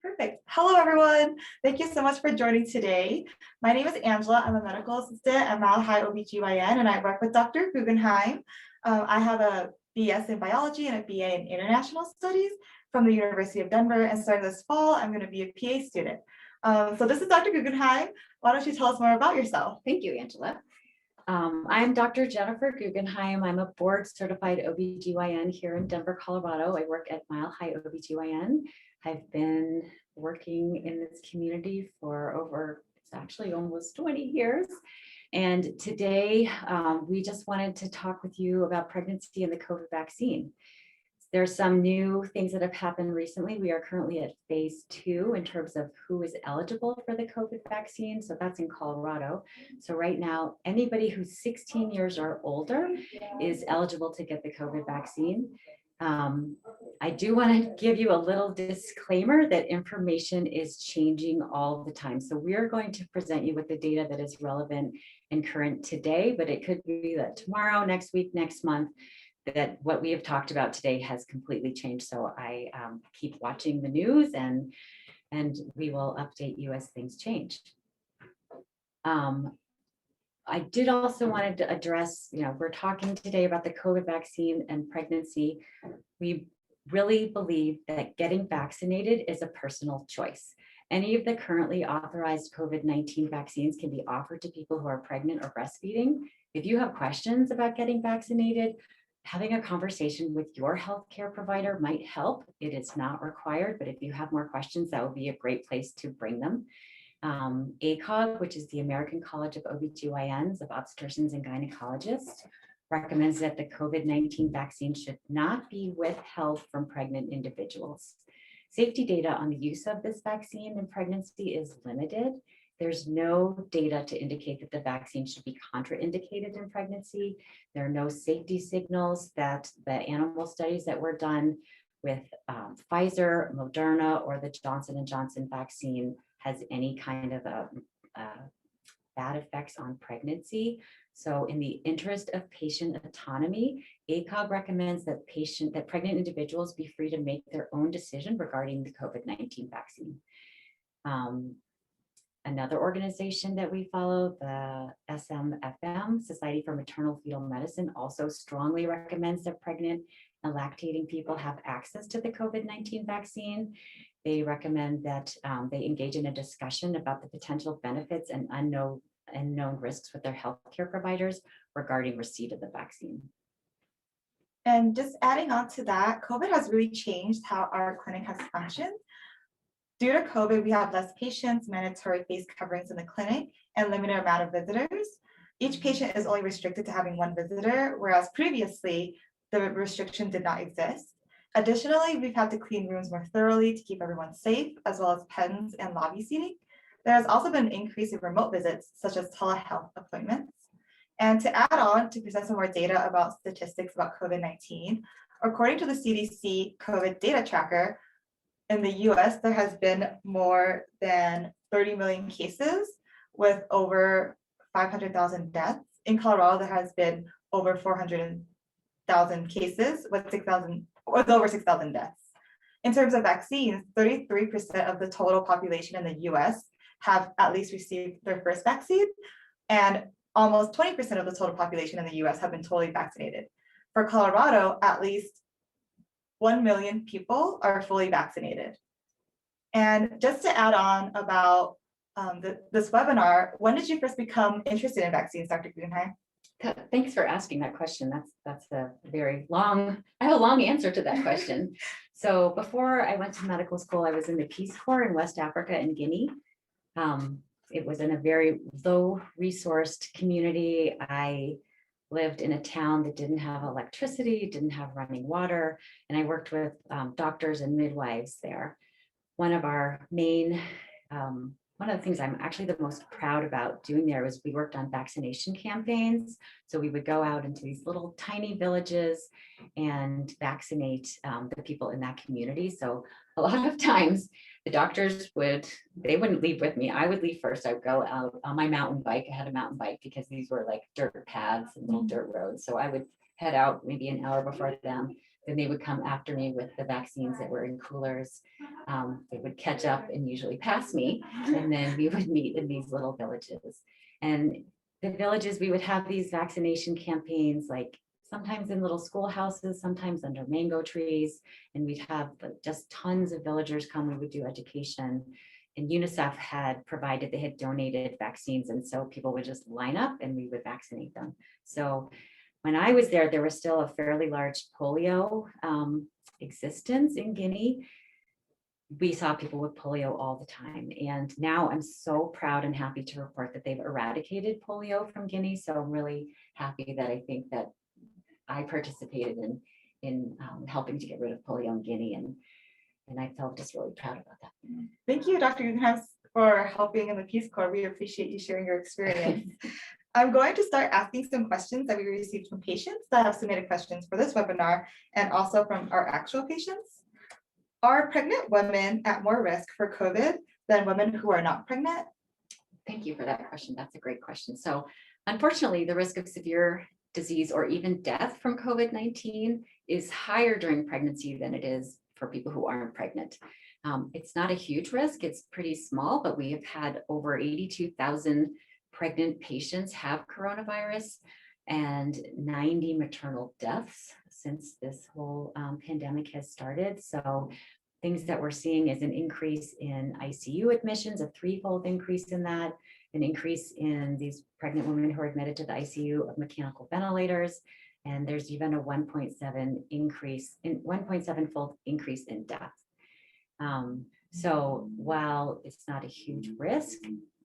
Perfect. Hello, everyone. Thank you so much for joining today. My name is Angela. I'm a medical assistant at Mile High OB-GYN, and I work with Dr. Guggenheim. I have a BS in biology and a BA in international studies from the University of Denver. And starting this fall, I'm going to be a PA student. So this is Dr. Guggenheim. Why don't you tell us more about yourself? Thank you, Angela. I'm Dr. Jennifer Guggenheim. I'm a board certified OB-GYN here in Denver, Colorado. I work at Mile High OB-GYN. I've been working in this community for it's actually almost 20 years. And today we just wanted to talk with you about pregnancy and the COVID vaccine. There's some new things that have happened recently. We are currently at phase 2 in terms of who is eligible for the COVID vaccine. So that's in Colorado. So right now, anybody who's 16 years or older is eligible to get the COVID vaccine. I do want to give you a little disclaimer that information is changing all the time. So we're going to present you with the data that is relevant and current today, but it could be that tomorrow, next week, next month, that what we have talked about today has completely changed. So I keep watching the news and we will update you as things change. I did also wanted to address, we're talking today about the COVID vaccine and pregnancy. We really believe that getting vaccinated is a personal choice. Any of the currently authorized COVID-19 vaccines can be offered to people who are pregnant or breastfeeding. If you have questions about getting vaccinated, having a conversation with your healthcare provider might help. It is not required, but if you have more questions, that would be a great place to bring them. ACOG, which is the American College of OB-GYNs, of obstetricians and gynecologists, recommends that the COVID-19 vaccine should not be withheld from pregnant individuals. Safety data on the use of this vaccine in pregnancy is limited. There's no data to indicate that the vaccine should be contraindicated in pregnancy. There are no safety signals that the animal studies that were done with Pfizer, Moderna, or the Johnson & Johnson vaccine has any kind of bad effects on pregnancy. So in the interest of patient autonomy, ACOG recommends that pregnant individuals be free to make their own decision regarding the COVID-19 vaccine. Another organization that we follow, the SMFM, Society for Maternal Fetal Medicine, also strongly recommends that pregnant and lactating people have access to the COVID-19 vaccine. They recommend that they engage in a discussion about the potential benefits and unknown risks with their healthcare providers regarding receipt of the vaccine. And just adding on to that, COVID has really changed how our clinic has functioned. Due to COVID, we have less patients, mandatory face coverings in the clinic, and limited amount of visitors. Each patient is only restricted to having one visitor, whereas previously, the restriction did not exist. Additionally, we've had to clean rooms more thoroughly to keep everyone safe, as well as pens and lobby seating. There has also been an increase in remote visits, such as telehealth appointments. And to add on, to present some more data about statistics about COVID-19, according to the CDC COVID data tracker, in the US, there has been more than 30 million cases with over 500,000 deaths. In Colorado, there has been over 400,000 cases with over 6,000 deaths. In terms of vaccines, 33% of the total population in the US have at least received their first vaccine, and almost 20% of the total population in the US have been totally vaccinated. For Colorado, at least 1 million people are fully vaccinated. And just to add on about this webinar, when did you first become interested in vaccines, Dr. Guggenheim? Thanks for asking that question. That's a very long, I have a long answer to that question. So before I went to medical school, I was in the Peace Corps in West Africa and Guinea. It was in a very low resourced community. I lived in a town that didn't have electricity, didn't have running water, and I worked with doctors and midwives there. One of the things I'm actually the most proud about doing there was we worked on vaccination campaigns. So we would go out into these little tiny villages and vaccinate the people in that community. So a lot of times the doctors wouldn't leave with me. I would leave first. I would go out on my mountain bike. I had a mountain bike because these were like dirt paths and little dirt roads. So I would head out maybe an hour before them. Then they would come after me with the vaccines that were in coolers. They would catch up and usually pass me, and then we would meet in these little villages. And the villages, we would have these vaccination campaigns, like sometimes in little schoolhouses, sometimes under mango trees, and we'd have just tons of villagers come. We would do education, and UNICEF had provided, they had donated vaccines, and so people would just line up and we would vaccinate them. So when I was there, there was still a fairly large polio existence in Guinea. We saw people with polio all the time. And now I'm so proud and happy to report that they've eradicated polio from Guinea. So I'm really happy that I think that I participated in helping to get rid of polio in Guinea. And I felt just really proud about that. Thank you, Dr. Guggenheim, for helping in the Peace Corps. We appreciate you sharing your experience. I'm going to start asking some questions that we received from patients that have submitted questions for this webinar and also from our actual patients. Are pregnant women at more risk for COVID than women who are not pregnant? Thank you for that question. That's a great question. So unfortunately, the risk of severe disease or even death from COVID-19 is higher during pregnancy than it is for people who aren't pregnant. It's not a huge risk. It's pretty small, but we have had over 82,000 pregnant patients have coronavirus and 90 maternal deaths since this whole pandemic has started. So things that we're seeing is an increase in ICU admissions, a threefold increase in that, an increase in these pregnant women who are admitted to the ICU of mechanical ventilators. And there's even a 1.7-fold increase in death. So while it's not a huge risk,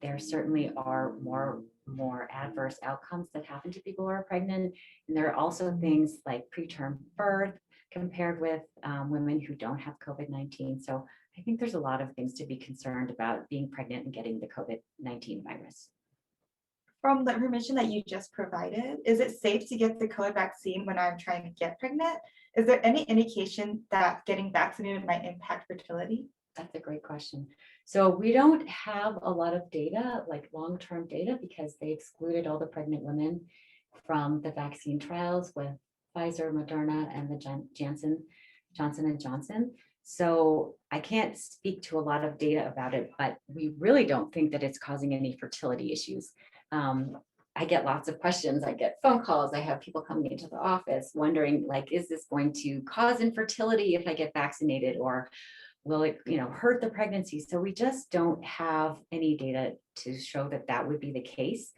there certainly are more adverse outcomes that happen to people who are pregnant. And there are also things like preterm birth compared with women who don't have COVID-19. So I think there's a lot of things to be concerned about being pregnant and getting the COVID-19 virus. From the information that you just provided, is it safe to get the COVID vaccine when I'm trying to get pregnant? Is there any indication that getting vaccinated might impact fertility? That's a great question. So we don't have a lot of data, like long-term data, because they excluded all the pregnant women from the vaccine trials with Pfizer, Moderna, and the Johnson & Johnson. So I can't speak to a lot of data about it, but we really don't think that it's causing any fertility issues. I get lots of questions. I get phone calls. I have people coming into the office wondering, like, is this going to cause infertility if I get vaccinated, or will it, hurt the pregnancy? So we just don't have any data to show that that would be the case.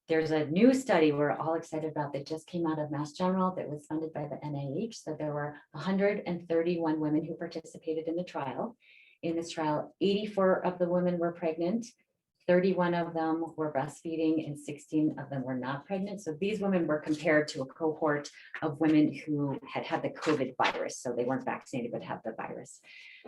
There's a new study we're all excited about that just came out of Mass General that was funded by the NIH. So there were 131 women who participated in the trial. In this trial, 84 of the women were pregnant, 31 of them were breastfeeding, and 16 of them were not pregnant. So these women were compared to a cohort of women who had the COVID virus. So they weren't vaccinated, but had the virus.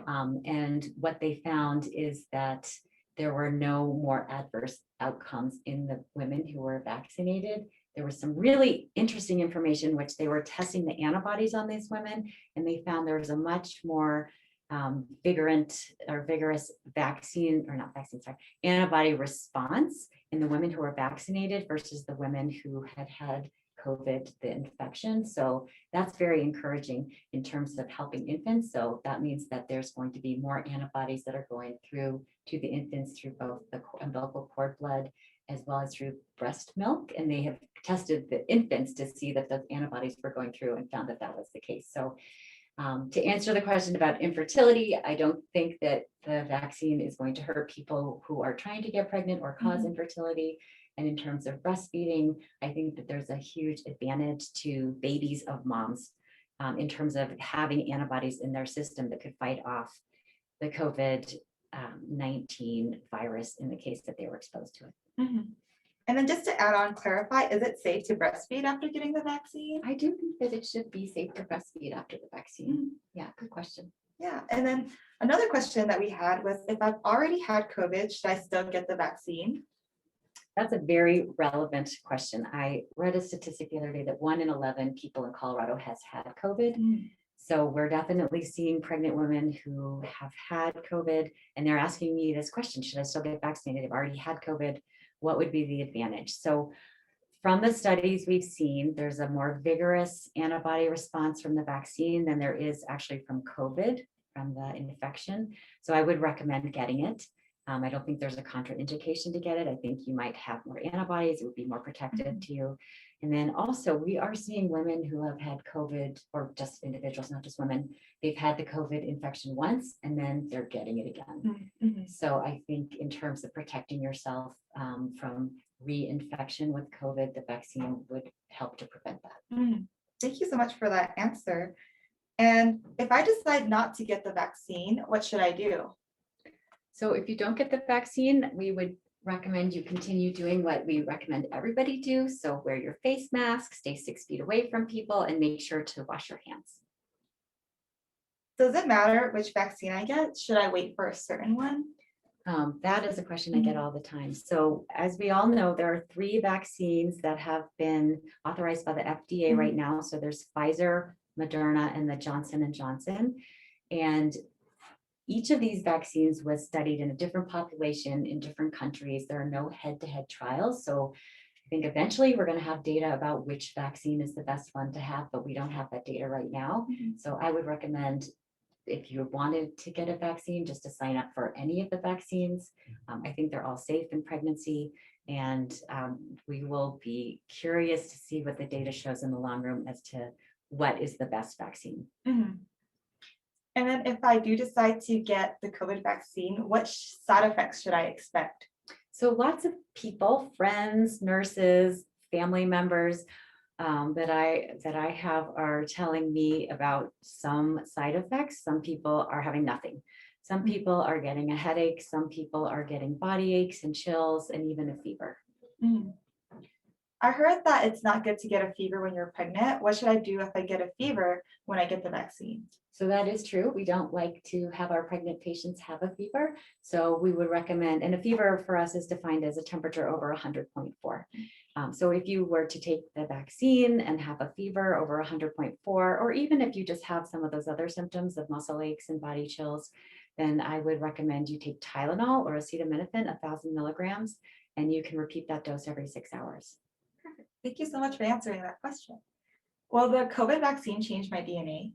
And what they found is that there were no more adverse outcomes in the women who were vaccinated. There was some really interesting information, which they were testing the antibodies on these women, and they found there was a much more vigorous antibody response in the women who were vaccinated versus the women who had COVID, the infection. So that's very encouraging in terms of helping infants. So that means that there's going to be more antibodies that are going through to the infants through both the umbilical cord blood as well as through breast milk. And they have tested the infants to see that those antibodies were going through and found that that was the case. So to answer the question about infertility, I don't think that the vaccine is going to hurt people who are trying to get pregnant or cause infertility. And in terms of breastfeeding, I think that there's a huge advantage to babies of moms in terms of having antibodies in their system that could fight off the COVID-19 virus in the case that they were exposed to it. And then just to add on, clarify, is it safe to breastfeed after getting the vaccine? I do think that it should be safe to breastfeed after the vaccine. Yeah, good question. Yeah, and then another question that we had was, if I've already had COVID, should I still get the vaccine? That's a very relevant question. I read a statistic the other day that 1 in 11 people in Colorado has had COVID. So we're definitely seeing pregnant women who have had COVID, and they're asking me this question: should I still get vaccinated? I've already had COVID. What would be the advantage? So from the studies we've seen, there's a more vigorous antibody response from the vaccine than there is actually from COVID. the infection. So I would recommend getting it. I don't think there's a contraindication to get it. I think you might have more antibodies. It would be more protective to you. And then also we are seeing women who have had COVID, or just individuals, not just women. They've had the COVID infection once and then they're getting it again. Mhm. So I think in terms of protecting yourself from reinfection with COVID, the vaccine would help to prevent that. Thank you so much for that answer. And if I decide not to get the vaccine, what should I do? So if you don't get the vaccine, we would recommend you continue doing what we recommend everybody do. So wear your face mask, stay 6 feet away from people, and make sure to wash your hands. Does it matter which vaccine I get? Should I wait for a certain one? That is a question I get all the time. So as we all know, there are 3 vaccines that have been authorized by the FDA right now. So there's Pfizer, Moderna, and the Johnson & Johnson. And each of these vaccines was studied in a different population in different countries. There are no head-to-head trials. So I think eventually we're going to have data about which vaccine is the best one to have, but we don't have that data right now. So I would recommend, if you wanted to get a vaccine, just to sign up for any of the vaccines. I think they're all safe in pregnancy, and we will be curious to see what the data shows in the long run as to what is the best vaccine. And then if I do decide to get the COVID vaccine, what side effects should I expect? So lots of people, friends, nurses, family members that I have are telling me about some side effects. Some people are having nothing. Some people are getting a headache. Some people are getting body aches and chills and even a fever. I heard that it's not good to get a fever when you're pregnant. What should I do if I get a fever when I get the vaccine? So that is true. We don't like to have our pregnant patients have a fever. So we would recommend, and a fever for us is defined as a temperature over 100.4. So if you were to take the vaccine and have a fever over 100.4, or even if you just have some of those other symptoms of muscle aches and body chills, then I would recommend you take Tylenol or acetaminophen, 1,000 milligrams, and you can repeat that dose every 6 hours. Perfect. Thank you so much for answering that question. Will the COVID vaccine change my DNA?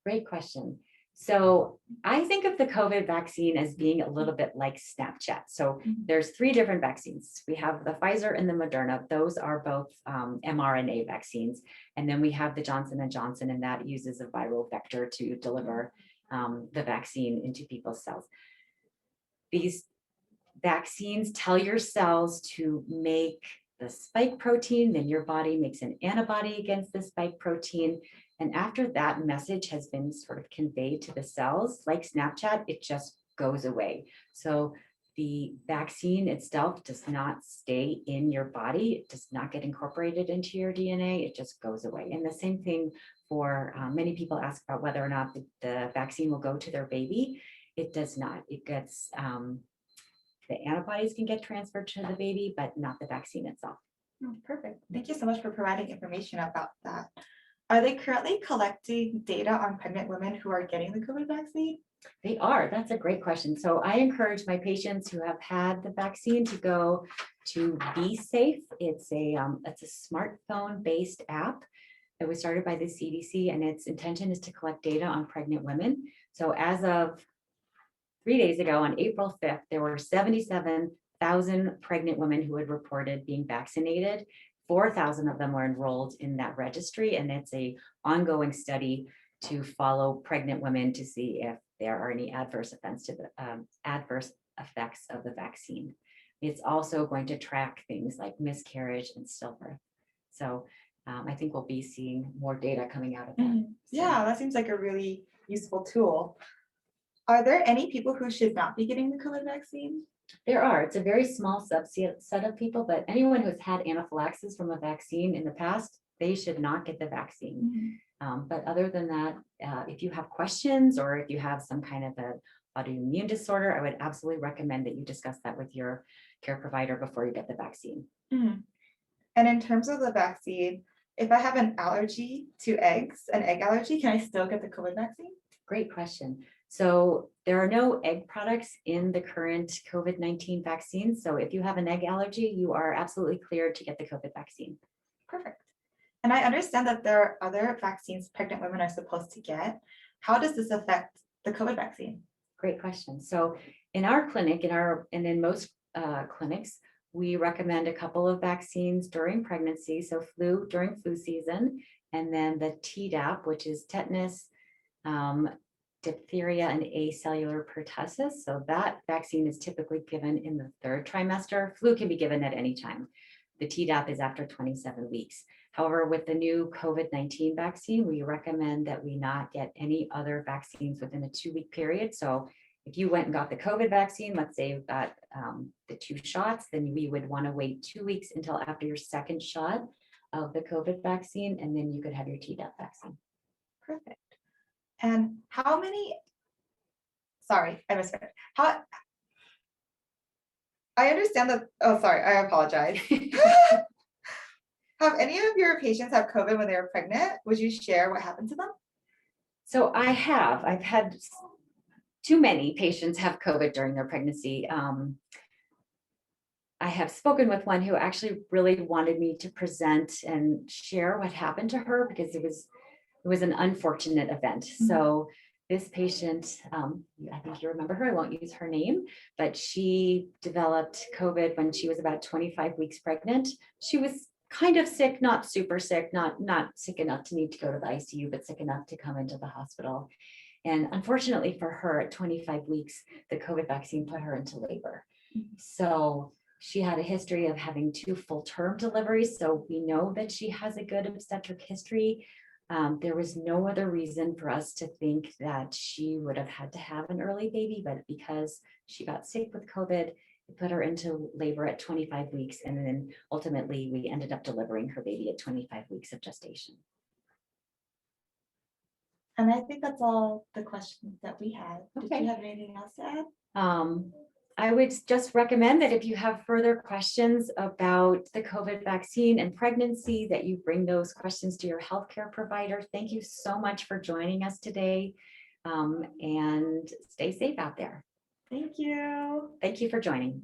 Great question. So I think of the COVID vaccine as being a little bit like Snapchat. So there's 3 different vaccines. We have the Pfizer and the Moderna. Those are both mRNA vaccines. And then we have the Johnson & Johnson, and that uses a viral vector to deliver the vaccine into people's cells. These vaccines tell your cells to make the spike protein, then your body makes an antibody against the spike protein. And after that message has been sort of conveyed to the cells, like Snapchat, it just goes away. So the vaccine itself does not stay in your body. It does not get incorporated into your DNA. It just goes away. And the same thing for many people ask about whether or not the vaccine will go to their baby. It does not. It gets, the antibodies can get transferred to the baby, but not the vaccine itself. Oh, perfect. Thank you so much for providing information about that. Are they currently collecting data on pregnant women who are getting the COVID vaccine? They are. That's a great question. So I encourage my patients who have had the vaccine to go to Be Safe. It's a smartphone-based app that was started by the CDC, and its intention is to collect data on pregnant women. So as of 3 days ago, on April 5th, there were 77,000 pregnant women who had reported being vaccinated. 4,000 of them were enrolled in that registry, and it's an ongoing study to follow pregnant women to see if there are any adverse effects of the vaccine. It's also going to track things like miscarriage and stillbirth. So I think we'll be seeing more data coming out of that. Yeah, that seems like a really useful tool. Are there any people who should not be getting the COVID vaccine? There are. It's a very small subset of people, but anyone who's had anaphylaxis from a vaccine in the past, they should not get the vaccine. But other than that, if you have questions or if you have some kind of an autoimmune disorder, I would absolutely recommend that you discuss that with your care provider before you get the vaccine. And in terms of the vaccine, if I have an allergy to eggs, an egg allergy, can I still get the COVID vaccine? Great question. So there are no egg products in the current COVID-19 vaccine. So if you have an egg allergy, you are absolutely cleared to get the COVID vaccine. Perfect. And I understand that there are other vaccines pregnant women are supposed to get. How does this affect the COVID vaccine? Great question. So in our clinic, and in most clinics, we recommend a couple of vaccines during pregnancy. So flu during flu season, and then the Tdap, which is tetanus, diphtheria, and acellular pertussis. So that vaccine is typically given in the 3rd trimester. Flu can be given at any time. The Tdap is after 27 weeks. However, with the new COVID-19 vaccine, we recommend that we not get any other vaccines within a 2-week period. So if you went and got the COVID vaccine, let's say you've got the 2 shots, then we would want to wait 2 weeks until after your 2nd shot of the COVID vaccine, and then you could have your Tdap vaccine. Perfect. And how many, sorry, I misread. I understand that, oh, sorry, I apologize. Have any of your patients have COVID when they were pregnant? Would you share what happened to them? So I've had too many patients have COVID during their pregnancy. I have spoken with one who actually really wanted me to present and share what happened to her because it was an unfortunate event. Mm-hmm. So this patient, I think you remember her, I won't use her name, but she developed COVID when she was about 25 weeks pregnant. She was kind of sick, not super sick, not sick enough to need to go to the ICU, but sick enough to come into the hospital. And unfortunately for her, at 25 weeks, the COVID vaccine put her into labor. So she had a history of having 2 full-term deliveries. So we know that she has a good obstetric history. There was no other reason for us to think that she would have had to have an early baby, but because she got sick with COVID, it put her into labor at 25 weeks. And then ultimately we ended up delivering her baby at 25 weeks of gestation. And I think that's all the questions that we had. Did Okay. you have anything else to add? I would just recommend that if you have further questions about the COVID vaccine and pregnancy, that you bring those questions to your healthcare provider. Thank you so much for joining us today, and stay safe out there. Thank you. Thank you for joining.